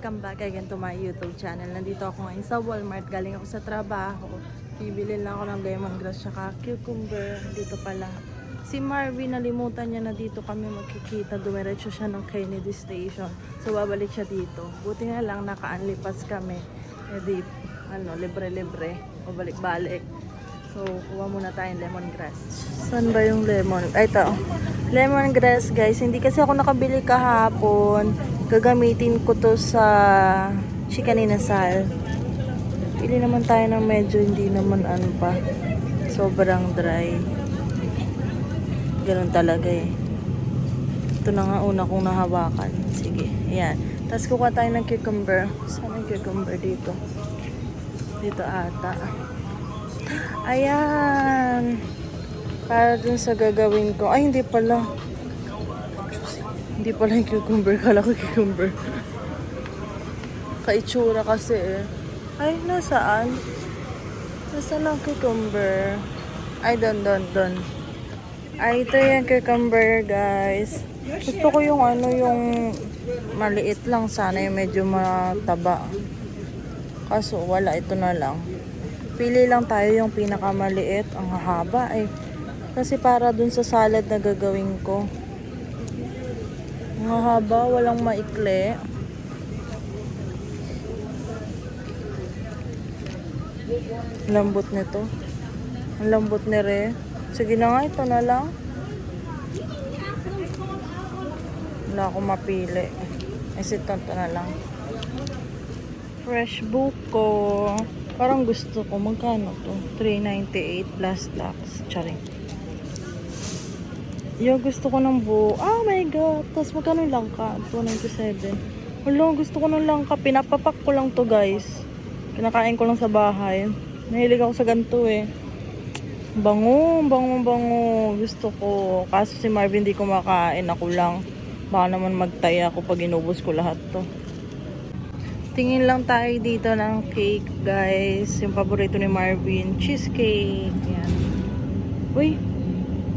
Welcome back again to my YouTube channel. Nandito ako ngayon sa Walmart. Galing ako sa trabaho. Bibili lang ako ng lemongrass at cucumber. Dito pala. Si Marvin, nalimutan niya na dito kami magkikita. Dumiretso siya ng Kennedy Station. So, babalik siya dito. Buti nga lang, naka-unlipas kami. Eh di, libre-libre. Babalik-balik. So, kuha muna tayong lemongrass. Saan ba yung lemon? Ay, ito. Lemongrass, guys. Hindi kasi ako nakabili kahapon. Gagamitin ko to sa chicken inasal. Pili naman tayo ng medyo hindi naman ano pa. Sobrang dry. Ganun talaga eh. Ito na nga una kong nahawakan. Sige, ayan. Tapos kukuha tayo ng cucumber. Saan yung cucumber dito? Dito ata. Ayan. Para dun sa gagawin ko. Ay, hindi pala. Hindi pala yung cucumber. Kala ko cucumber. Kaitsura kasi eh. Ay, nasaan? Nasaan ang cucumber? Ay, don. Ay, ito yung cucumber, guys. Gusto ko yung yung maliit lang. Sana yung medyo mataba. Kaso, wala. Ito na lang. Pili lang tayo yung pinakamaliit. Ang haba eh. Kasi para dun sa salad na gagawin ko. Ang haba, walang maikli. Lambot nito. Ang lambot ni Re. Sige na nga, ito na lang. Wala akong mapili. Isitan to na lang. Fresh buko. Parang gusto ko. Magkano to? $3.98 plus tax. Charing. Yo, gusto ko ng buo. Oh my god. Tapos magkano yung langka? $2.97. Wala, gusto ko ng langka. Pinapapak ko lang to, guys. Kinakain ko lang sa bahay. Nahilig ako sa ganito eh. Bango. Gusto ko. Kaso si Marvin di kumakain. Ako lang. Baka naman magtaya ako pag inubos ko lahat to. Tingin lang tayo dito ng cake, guys. Yung paborito ni Marvin. Cheesecake. Yan. Uy.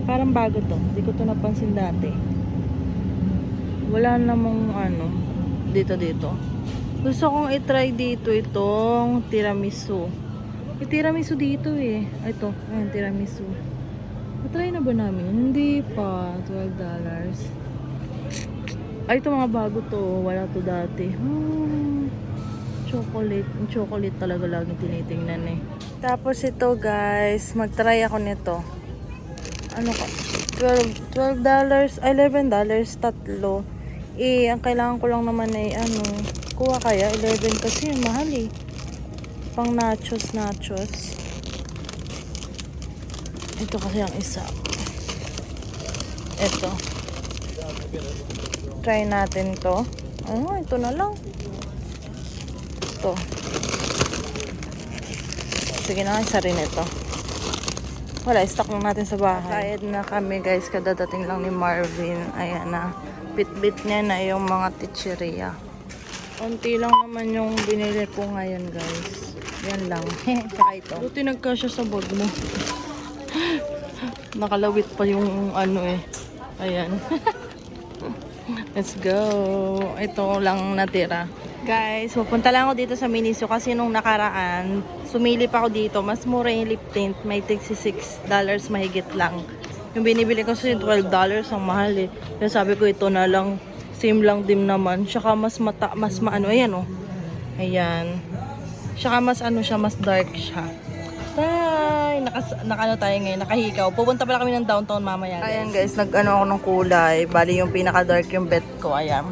Parang bago to. Hindi ko to napansin dati. Wala namang dito. Gusto kong i-try dito itong tiramisu. May tiramisu dito eh. Ito. Ayan, tiramisu. Na-try na ba namin? Hindi pa. $12. Ay, ito mga bago to. Wala to dati. Chocolate. Yung chocolate talaga laging tinitingnan eh. Tapos ito, guys. Mag-try ako nito. Ano ka? $12. Ay, $11. Tatlo. Eh, ang kailangan ko lang naman ay kuha kaya 11 kasi mahal eh. Pang nachos. Ito kasi ang isa. Ito. Try natin to. Ito na lang. Ito. Sige na, isa rin ito. Wala, stock lang natin sa bahay. Bayad na kami, guys. Kadadating lang ni Marvin. Ayan na. Bit-bit niya na yung mga chicheria. Unti lang naman yung binili ko ngayon, guys. Yan lang. Saka ito. Buti nagkasya sa bag mo. Nakalawit pa yung eh. Ayan. Let's go. Ito lang natira. Guys, pupunta lang ako dito sa Miniso kasi nung nakaraan, sumilip ako dito. Mas mura yung lip tint. May $66 mahigit lang. Yung binibili ko sa $12, ang mahal eh. Kaya sabi ko ito na lang. Same lang din naman. Tsaka mas maano. Ayan oh. Ayan. Tsaka mas siya, mas dark siya. Tay! Tayo ngayon, nakahikaw. Pupunta pala kami ng downtown mamaya. Guys. Ayan guys, ako ng kulay. Bali yung pinaka-dark yung bet ko. Ayan.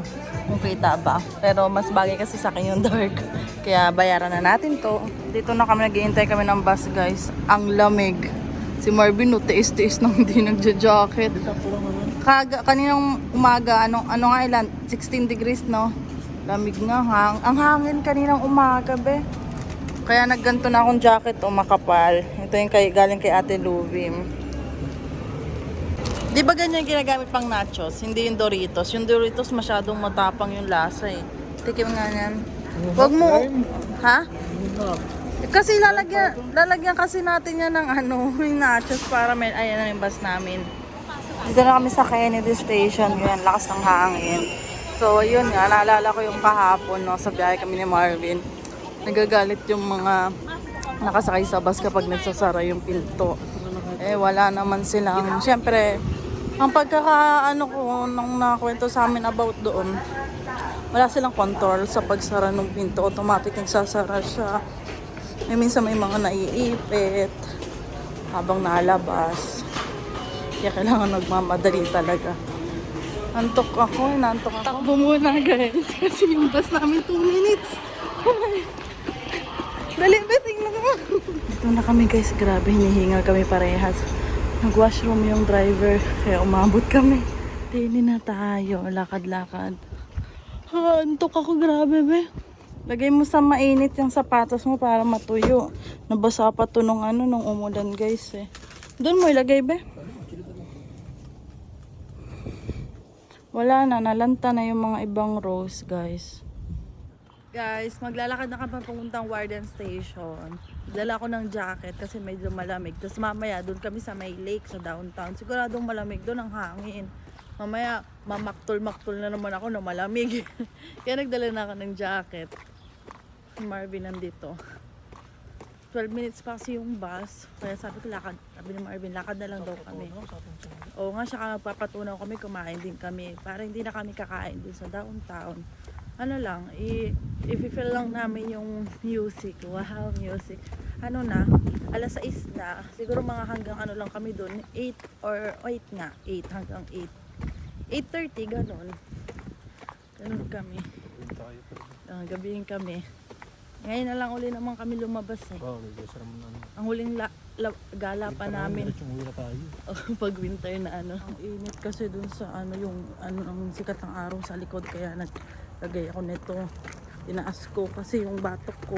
Yung kita ba? Pero mas bagay kasi sa akin yung dark. Kaya bayaran na natin to. Dito na kami, nag-iintay kami ng bus guys. Ang lamig. Si Marvin, tiis-tiis nang hindi nagja-jacket. Kaninang umaga, ano nga ilan? 16 degrees, no? Lamig nga, ang hangin kaninang umaga, be. Kaya nagganto na akong jacket, makapal. Ito yung galing kay Ate Luvim. Di ba ganyan ginagamit pang nachos? Hindi yung Doritos. Yung Doritos masyadong matapang yung lasa eh. Tikim nga yan. Huwag mo, ha? Kasi lalagyan kasi natin yan ng yung nachos para ayan na yung bus namin. Dito na kami sa Kennedy Station. Yan, lakas ng hangin. So, yun nga, naalala ko yung kahapon, no, sa biyahe kami ni Marvin. Nagagalit yung mga nakasakay sa bus kapag nagsasara yung pinto. Eh, wala naman silang, syempre, ang pagkakaano ko, nung nakakwento sa amin about doon, wala silang control sa pagsara ng pinto. Automatic nagsasara siya. May minsan may mga naiipit habang nalabas. Kaya kailangan magmamadali talaga. Antok ako, nantok ako. Takbo muna guys, kasi yung bus namin 2 minutes. Dali, besing na naman. Dito na kami guys, grabe, hinihingal kami parehas. Nag-washroom yung driver, kaya umabot kami. Dili na tayo, lakad-lakad. Ha, antok ako, grabe be. Lagay mo sa mainit yung sapatos mo para matuyo. Nabasa pa to nung nung umulan guys eh. Doon mo ilagay be. Wala na, nalanta na yung mga ibang rows, guys. Guys, maglalakad na kami papuntang Warden Station. Dala ko ng jacket kasi medyo malamig. Tapos mamaya, doon kami sa may lake sa downtown. Siguradong malamig doon ang hangin. Mamaya, mamaktol-maktol na naman ako na malamig. Kaya nagdala na ako ng jacket. Si Marvin nandito. 12 minutes pa kasi yung bus. Kaya sabi ko, lakad. Sabi ni Marvin, lakad na lang daw kami. Oo nga, siya magpapatunaw kami, kumain din kami. Para hindi na kami kakain din sa downtown. Ano lang, i-feel lang namin yung music. Wow, music. Ano na, alas 6 na. Siguro mga hanggang ano lang kami doon. 8 or 8 nga. 8 hanggang 8. 8:30, ganon. Ganon kami. Gabihin kami. Ngayon na lang uli naman kami lumabas eh. Wow, ang huling gala pa namin. Tayo. Pag winter na ano. Ang init kasi dun sa yung ang sikat ng araw sa likod, kaya naglagay ako nito. Tinaas ko kasi yung batok ko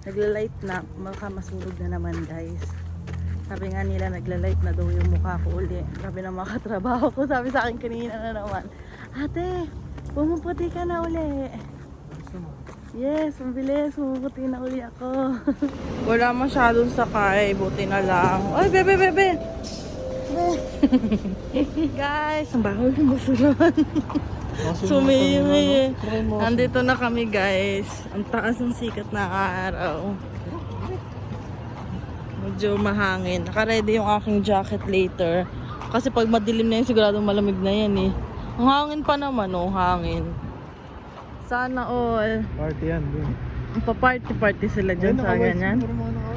nagla-light na, baka masunog na naman guys. Sabi nga nila nagla-light na daw yung mukha ko uli. Sabi ng mga katrabaho ko, sabi sa akin kanina na naman, ate, pumuputi ka na uli. Yes, mabilis. Mabuti na uli ako. Wala masyadong sakay. Buti na lang. Ay, bebe, bebe. Guys, ang bawal yung basuran. Sumiyay. Nandito na kami guys. Ang taas ng sikat na araw. Medyo mahangin. Naka-ready yung aking jacket later. Kasi pag madilim na yun, siguradong malamig na yan eh. Ang hangin pa naman, oh, hangin. Sana all. Party yan. Pa-party sila dyan sa ganyan.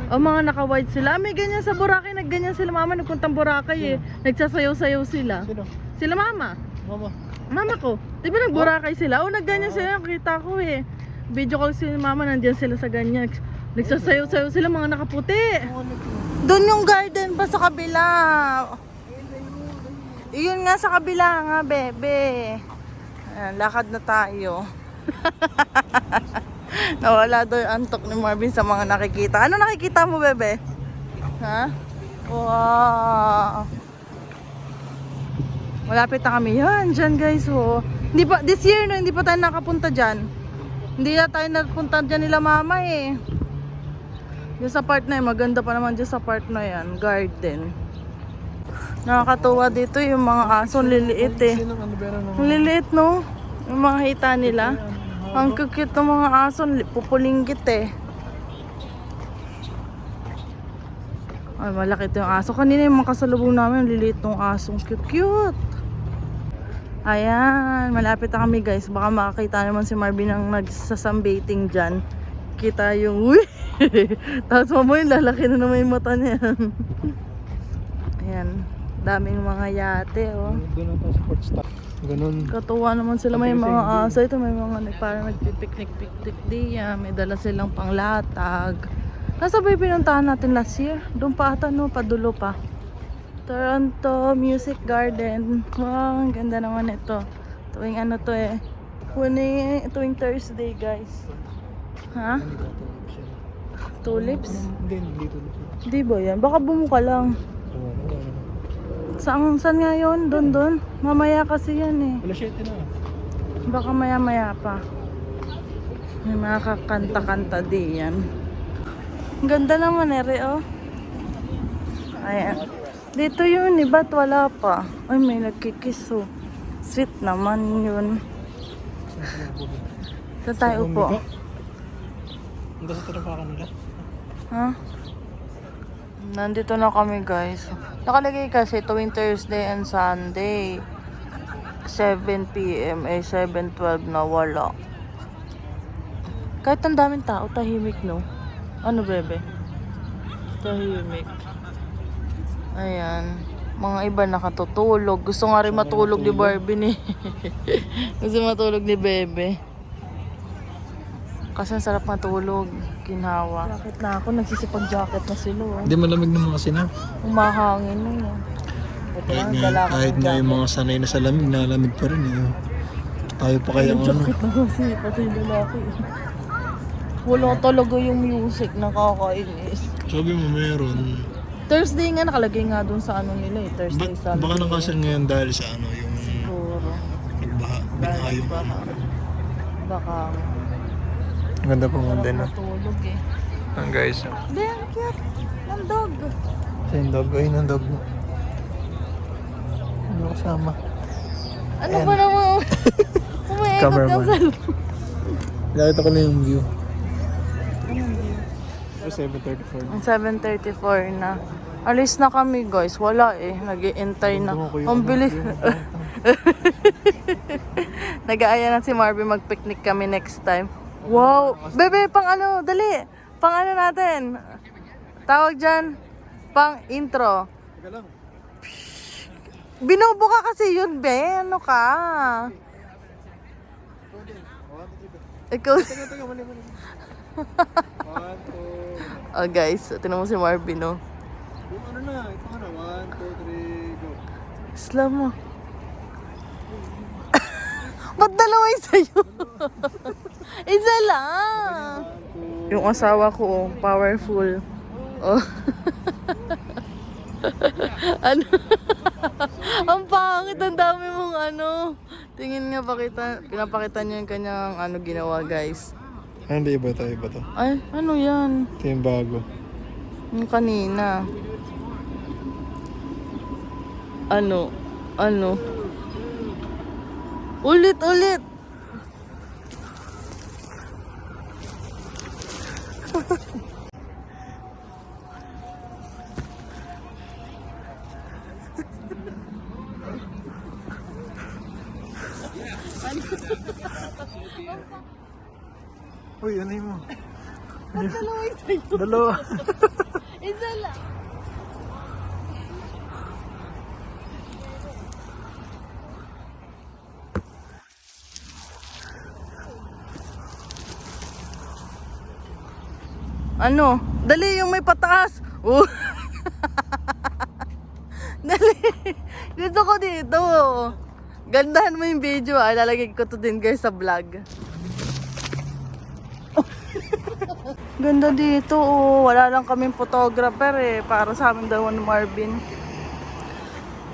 O mga naka-white sila. May ganyan sa Boracay. Nagganyan sila mama. Nagpuntang Boracay eh. Nagsasayaw-sayaw sila. Sino? Sila mama. Mama. Mama ko. Di ba nag-Boracay sila? O nagganyan sila. Nakita ko eh. Video call sila mama. Nandiyan sila sa ganyan. Nagsasayaw-sayaw sila mga nakaputi. Doon yung garden pa sa kabila. Iyon nga sa kabila nga bebe. Ayan, lakad na tayo. Nawala daw yung antok ni Marvin sa mga nakikita. Ano nakikita mo, bebe? Ha? Wow! Malapit na kami. Yan, dyan guys. Oh. Hindi pa, this year, no, hindi pa tayo nakapunta dyan. Hindi na tayo napunta dyan nila mama eh. Yung sa part na yun, maganda pa naman dyan sa part na yan. Garden. Nakakatuwa dito yung mga aso. Liliit eh. Liliit no? Yung mga hita nila. Ang cute ng mga aso, pupulinggit eh. Ay, malaki ito yung aso. Kanina yung mga kasalubong namin, liliit ng asong cute. Ayan, malapit na kami guys. Baka makakita naman si Marvin ang nagsasambating dyan. Kita yung, uy! Tapos mamoy, lalaki na naman yung mata niya. Ayan, daming mga yate oh. Doon na tayo sa port stop. Ganun. Katuwa naman sila, may mga aso. Ito may mga parang nagpipiknik-piknik diyan. May dala silang panglatag. Nasa ba yung pinuntahan natin last year? Doon pa ata no, padulo pa. Toronto Music Garden. Wow, ang ganda naman ito. Tuwing ano to eh. Tuwing Thursday guys. Ha? Tulips? Hindi, dito. Di ba yan? Baka bumuka lang. Saan nga yun? Doon? Mamaya kasi yan eh. Wala 7 na. Baka maya pa. May mga kakanta-kanta di yan. Ang ganda naman eh, oh. Ayan. Dito yun eh, ba't wala pa? Ay, may nagkikiss oh. Sweet naman yun. Saan tayo upo? Ang sa tinapakan nila. Ha? Nandito na kami guys. Nakalagay kasi tuwing Thursday and Sunday. 7 p.m. 7:12 na wala. Kahit ang daming tao, tahimik no? Ano bebe? Tahimik. Ayan. Mga iba nakatutulog. Gusto nga rin matulog ni Barbie ni. Gusto matulog ni Bebe. Kasi ang sarap matulog. Ginhawa. Bakit na ako? Nagsisipag-jacket na sila. Oh. Hindi malamig ng mga sina. Umahangin na yun. Kahit nga yung mga sanay na sa lamig, nalamig pa rin eh. Tayo pa kaya ano. Jacket na kasi, pati yung lalaki. Wala talaga yung music, nakakainis. Sabi mo meron. Thursday nga, nakalagay nga dun sa ano nila eh. Thursday, Sunday. Baka nakansel ngayon dahil sa ano yung Siguro. nagbaha. Binaha yung ano. Baka. Ganda po mo din. Matulog eh. Ang guys. Damn cute. Ng dog. Sa yung dog. Ay, ng dog mo. Ano kasama? Ano ba naman? Umaikot Cameraman. yung cellphone. Nakita ko na yung view. Anong view? 7:34. Ang 7:34 na. Alis na kami guys. Wala eh. Nag-iintay na. Ang bilis. Nag-aaya na si Marvin mag-picnic kami next time. Wow! Bebe, pang ano? Dali! Pang ano natin? Tawag dyan? Pang intro. Teka lang. Binubo ka kasi yun, be. Ano ka? Ikaw. Teka, mali. 1, 2. Oh guys, tinan mo si Marvin, no? Yung ano na, ito ka na. 1, 2, 3, go. Islam mo. Ba't dalawa yung sa'yo? Isa lang. Yung asawa ko, oh, powerful. Oh. Ano? Ang pangit, ang dami mong ano. Tingin nga, pinapakita niya yung kanyang ano ginawa, guys. Ay, hindi iba to. Ay, ano yan? Ito yung bago. Yung kanina. Ano? Ulit! Uy, ano yun mo? Dalawa yung sa'yo. Dalawa. Isa lang. Ano? Dali yung may pataas. Oh. Dali. Gusto ko dito. Gandahan mo yung video ah. Lalagay ko to din guys sa vlog. Ganda dito oh. Wala lang kaming photographer eh. Para sa amin dalawa ni Marvin.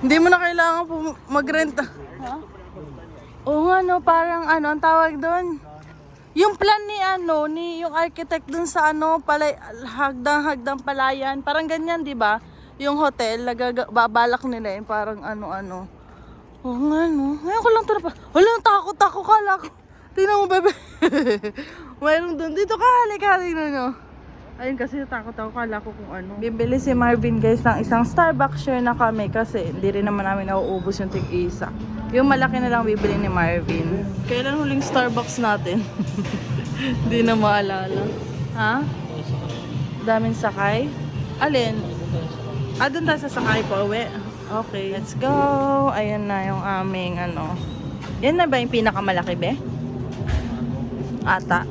Hindi mo na kailangan mag-rent. Ha? Oo nga no. Parang ano ang tawag doon? Yung plan ni yung architect dun sa hagdang palayan, parang ganyan, 'di ba? Yung hotel, babalak nila yung parang ano. Oo nga no. Ngayon ko lang pa. Wala, takot ako, kala ko. Tingnan mo, bebe. Mayroon dun. Dito ka, halika, tingnan nyo. Ayun kasi takot ako, kala ko kung ano. Bibili si Marvin guys ng isang Starbucks share na kami kasi hindi rin naman namin nauubos yung tig-isa. Yung malaki na lang bibili ni Marvin. Kailan huling Starbucks natin? Hindi na maalala. Ha? Daming sakay? Alin? Doon tayo sa sakay pa uwi. Okay, let's go. Ayan na yung aming ano. Yan na ba yung pinakamalaki, be? Ata.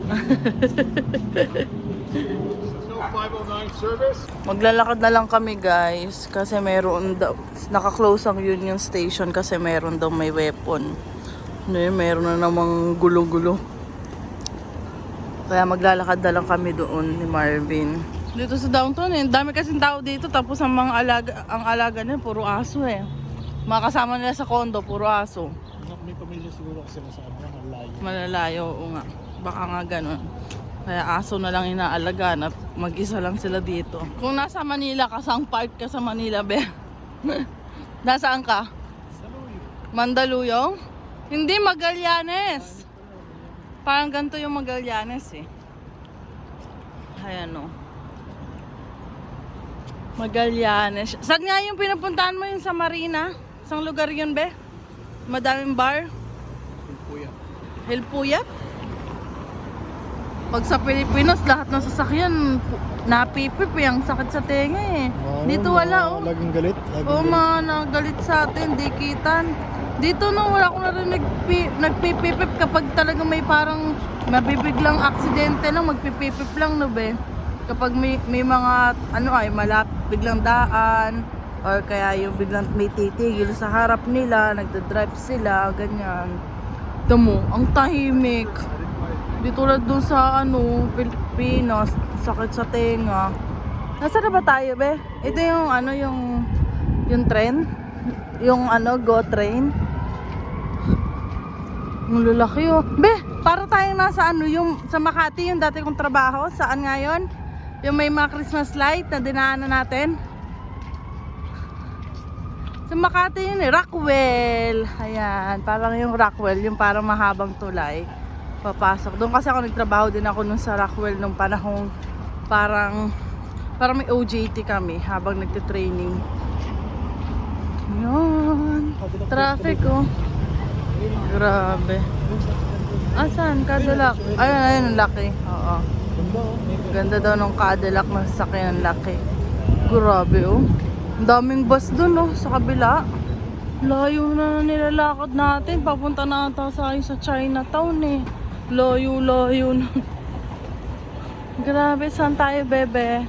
509 service. Maglalakad na lang kami guys kasi meron daw, naka-close ang Union Station kasi meron daw may weapon. Meron na namang gulo-gulo. Kaya maglalakad na lang kami doon ni Marvin. Dito sa downtown eh, dami kasing tao dito tapos ang mga alaga nila puro aso eh. Mga kasama nila sa condo puro aso. May pamilya siguro kasi sa malayo. Malalayo, oo nga. Baka nga ganun. Kaya aso na lang inaalagaan at mag-isa lang sila dito. Kung nasa Manila ka, saang park ka sa Manila, be? Nasaan ka? Mandaluyong? Hindi, Magallanes. Parang ganito yung Magallanes eh. Ayan o. Magallanes. Saan nga yung pinupuntahan mo yung sa Marina? Isang lugar yun, be? Madaming bar? Hilpuyat? Pag sa Pilipinas, lahat ng sasakyan napipip eh. Ang sakit sa tenga eh. Dito wala oh. Laging galit. Oo, mga nagalit sa atin, dikitan. Dito no, wala akong narinig nagpipipip kapag talaga may parang mabibiglang aksidente lang, magpipipip lang no be. Kapag may mga ano ay biglang daan or kaya yung biglang may titigil sa harap nila, nagdadrive sila, ganyan. Tamo, ang tahimik. Di tulad dun sa ano, Pilipinas, sakit sa tenga. Nasaan na ba tayo be? Ito yung ano yung train, yung ano go train. Ang lalaki oh. Be, para tayong nasa ano, yung sa Makati, yung dati kong trabaho. Saan ngayon? Yung may mga Christmas light na dinaanan natin. Sa Makati yun eh, Rockwell. Ayan, parang yung Rockwell, yung parang mahabang tulay. Papasok. Doon kasi ako nagtrabaho din ako nung sa Rockwell nung panahong parang may OJT kami habang nagtitraining. Yun. Traffic oh. Grabe. Asan? Cadillac. Ayun, ang laki. Oo. Ganda daw ng Cadillac na sasakyan, laki. Grabe oh. Ang daming bus dun oh, sa kabila. Layo na nilalakad natin. Papunta na ata sa Chinatown eh. Layo na. Grabe, saan tayo bebe?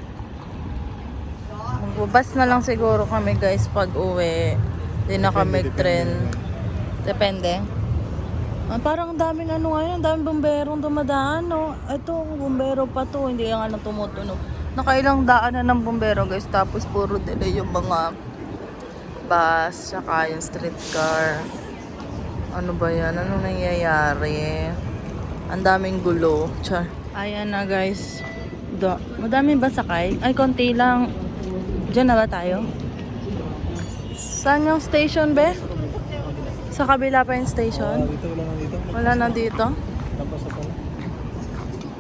Magbubas na lang siguro kami guys pag uwi. Hindi na kami train. Depende. Parang daming ano ngayon, ang daming bomberong dumadaan, no? Ito, bombero pa to, hindi nga lang tumutunog. Nakailang daan na ng bombero, guys, tapos puro delay yung mga bus, saka yung streetcar. Ano ba yan? Ano nangyayari? Ang daming gulo. Char. Ayan na, guys. Madami ba sakay? Ay, konti lang. Diyan na ba tayo? Saan yung station, be? Sa kabila pa yung station? Wala na dito.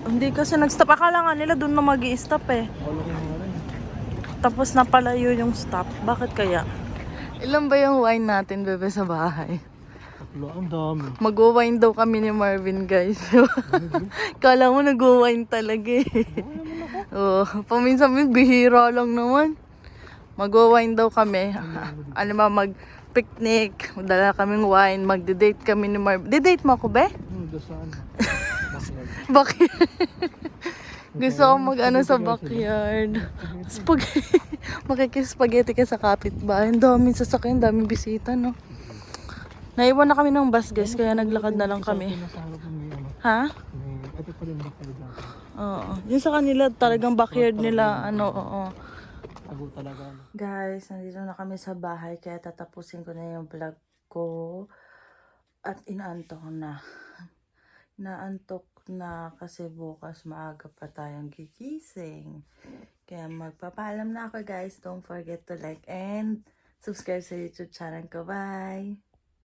Hindi kasi nag-stop. Akala nga nila doon na mag-i-stop eh. Tapos napalayo yung stop. Bakit kaya? Ilan ba yung wine natin, bebe, sa bahay? Ang dami. Mag-wine daw kami ni Marvin, guys. Kala mo nag-wine talaga eh. Oo. Paminsan bihira lang naman. Mag-wine daw kami. Ano ba, mag-picnic. Dala kaming wine. Magde-date kami ni Marvin. Di-date mo ako, be? Saan? Backyard. Gusto ko mag-ano sa backyard. Makikispageti ka sa kapitbahay. Ang daming sasakyan, daming bisita, no? Naiwan na kami ng bus, guys, kaya naglakad na lang kami. Ha? Ito pa rin backyard natin. Oo. Yung sa kanila, talagang backyard nila, ano, oo. Tago talaga. Guys, nandito na kami sa bahay, kaya tatapusin ko na yung vlog ko. At inaantok na. Naantok na kasi bukas maaga pa tayong gigising. Kaya magpapaalam na ako, guys. Don't forget to like and subscribe sa YouTube channel ko. Bye!